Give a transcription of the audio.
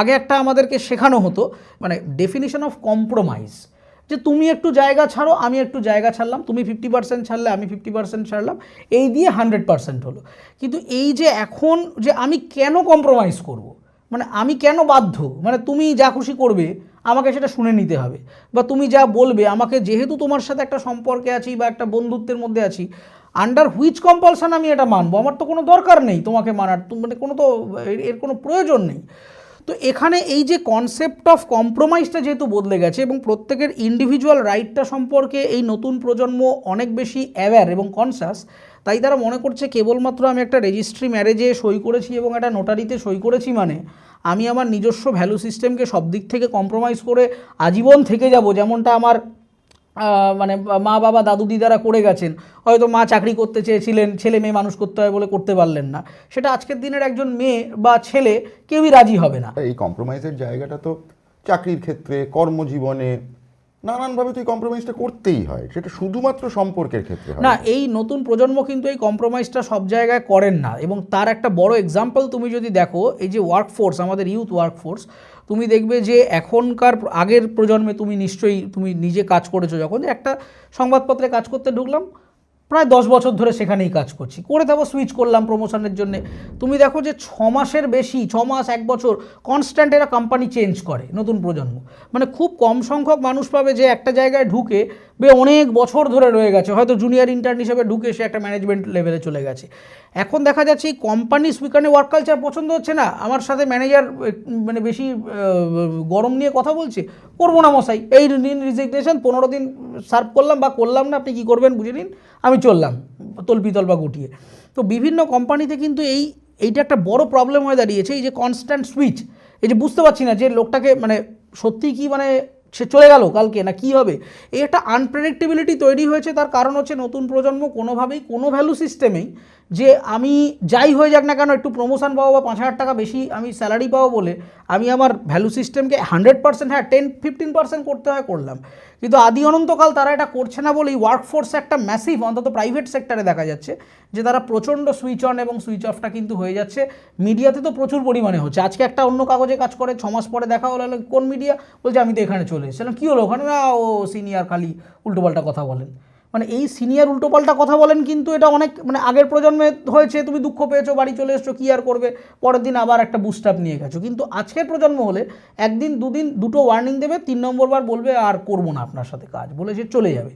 আগে একটা আমাদেরকে শেখানো হতো মানে ডেফিনিশন অফ কম্প্রোমাইজ, যে তুমি একটু জায়গা ছাড়ো আমি একটু জায়গা ছাড়লাম, তুমি 50% ছাড়লে আমি 50% ছাড়লাম, এই দিয়ে 100% হলো। কিন্তু এই যে এখন যে আমি কেন কম্প্রোমাইজ করব, মানে আমি কেন বাধ্য, মানে তুমি যা খুশি করবে আমাকে সেটা শুনে নিতে হবে, বা তুমি যা বলবে আমাকে, যেহেতু তোমার সাথে একটা সম্পর্কে আছি বা একটা বন্ধুত্বের মধ্যে আছি, আন্ডার হুইচ কম্পালশন আমি এটা মানবো, আমার তো কোনো দরকার নেই তোমাকে মানার, মানে কোনো তো এর কোনো প্রয়োজন নেই। তো এখানে এই যে কনসেপ্ট অফ কম্প্রোমাইজটা যেহেতু বদলে গেছে এবং প্রত্যেকের ইন্ডিভিজুয়াল রাইটটা সম্পর্কে এই নতুন প্রজন্ম অনেক বেশি অ্যাওয়্যার এবং কনসাস, তাই তারা মনে করছে কেবলমাত্র আমি একটা রেজিস্ট্রি ম্যারেজে সই করেছি এবং একটা নোটারিতে সই করেছি মানে আমি আমার নিজস্ব ভ্যালু সিস্টেমকে সব দিক থেকে কম্প্রোমাইজ করে আজীবন থেকে যাব, যেমনটা আমার মানে মা বাবা দাদু দিদারা করে গেছেন। হয়তো মা চাকরি করতে চেয়েছিলেন, ছেলে মেয়ে মানুষ করতে হয় বলে করতে পারলেন না, সেটা আজকের দিনের একজন মেয়ে বা ছেলে কেউই রাজি হবে না। এই কম্প্রোমাইজের জায়গাটা তো চাকরির ক্ষেত্রে, কর্মজীবনে নানানভাবে তো এই কম্প্রোমাইজটা করতেই হয়, সেটা শুধুমাত্র সম্পর্কের ক্ষেত্রে হয় না। এই নতুন প্রজন্ম কিন্তু এই কম্প্রোমাইজটা সব জায়গায় করেন না, এবং তার একটা বড় এক্সাম্পল তুমি যদি দেখো, এই যে ওয়ার্কফোর্স, আমাদের ইউথ ওয়ার্কফোর্স, তুমি দেখবে যে এখনকার আগের প্রজন্মে তুমি নিশ্চয়ই তুমি নিজে কাজ করেছো, যখন একটা সংবাদপত্রে কাজ করতে ঢুকলাম প্রায় 10 বছর ধরে সেখানেই কাজ করছি, করে তারপর সুইচ করলাম প্রমোশনের জন্য। তুমি দেখো যে 6 মাসের বেশি, 6 মাস 1 বছর কনস্ট্যান্ট এরা কোম্পানি চেঞ্জ করে নতুন প্রজন্ম। মানে খুব কম সংখ্যক মানুষ পাবে যে একটা জায়গায় ঢুকে অনেক বছর ধরে রয়ে গেছে, হয়তো জুনিয়র ইন্টার্ন হিসেবে ঢুকে সে একটা ম্যানেজমেন্ট লেভেলে চলে গেছে। এখন দেখা যাচ্ছে এই কোম্পানি সুইকারনে ওয়ার্ক কালচার পছন্দ হচ্ছে না, আমার সাথে ম্যানেজার মানে বেশি গরম নিয়ে কথা বলছে, করবো না মশাই, এই নিন রিজিগনেশন, 15 দিন সার্ভ করলাম বা করলাম না, আপনি কী করবেন বুঝে নিন, আমি চললাম তলপিতল বা গুটিয়ে। তো বিভিন্ন কোম্পানিতে কিন্তু এইটা একটা বড় প্রবলেম হয়ে দাঁড়িয়েছে, এই যে কনস্ট্যান্ট সুইচ, এই যে বুঝতে পারছি না যে লোকটাকে মানে সত্যিই কি মানে সে চলে গেল কালকে না কি হবে, এই একটা আনপ্রেডিক্টেবিলিটি তৈরি হয়েছে। তার কারণ হচ্ছে নতুন প্রজন্ম কোনোভাবেই কোনো ভ্যালু সিস্টেমেই যে আমি যাই হয়ে যাক না কেন একটু প্রমোশন পাবো বা 5,000 টাকা বেশি আমি স্যালারি পাবো বলে আমি আমার ভ্যালু সিস্টেমকে 100%, হ্যাঁ 10-15% করতে হয় করলাম, কিন্তু আদি অনন্তকাল তারা এটা করছে না বলেই ওয়ার্কফোর্স একটা ম্যাসিভ, অন্তত প্রাইভেট সেক্টরে দেখা যাচ্ছে যে তারা প্রচণ্ড সুইচ অন এবং সুইচ অফটা কিন্তু হয়ে যাচ্ছে। মিডিয়াতে তো প্রচুর পরিমাণে হচ্ছে, আজকে একটা অন্য কাগজে কাজ করে 6 মাস পরে দেখা হলো, কোন মিডিয়া, বলছে আমি তো এখানে চলে এসেছিলাম, কী হলো ওখানে, না ও সিনিয়র খালি উল্টোপাল্টা কথা বলেন। মানে এই সিনিয়র উল্টোপাল্টা কথা বলেন, কিন্তু এটা অনেক মানে আগের প্রজন্মে হয়েছে, তুমি দুঃখ পেয়েছো বাড়ি চলে এসছো, কী আর করবে, পরের দিন আবার একটা বুস্ট আপ নিয়ে গেছো। কিন্তু আজকের প্রজন্ম হলে একদিন দুদিন দুটো ওয়ার্নিং দেবে, 3 নম্বর বার বলবে আর করবো না আপনার সাথে কাজ, বলে সে চলে যাবে।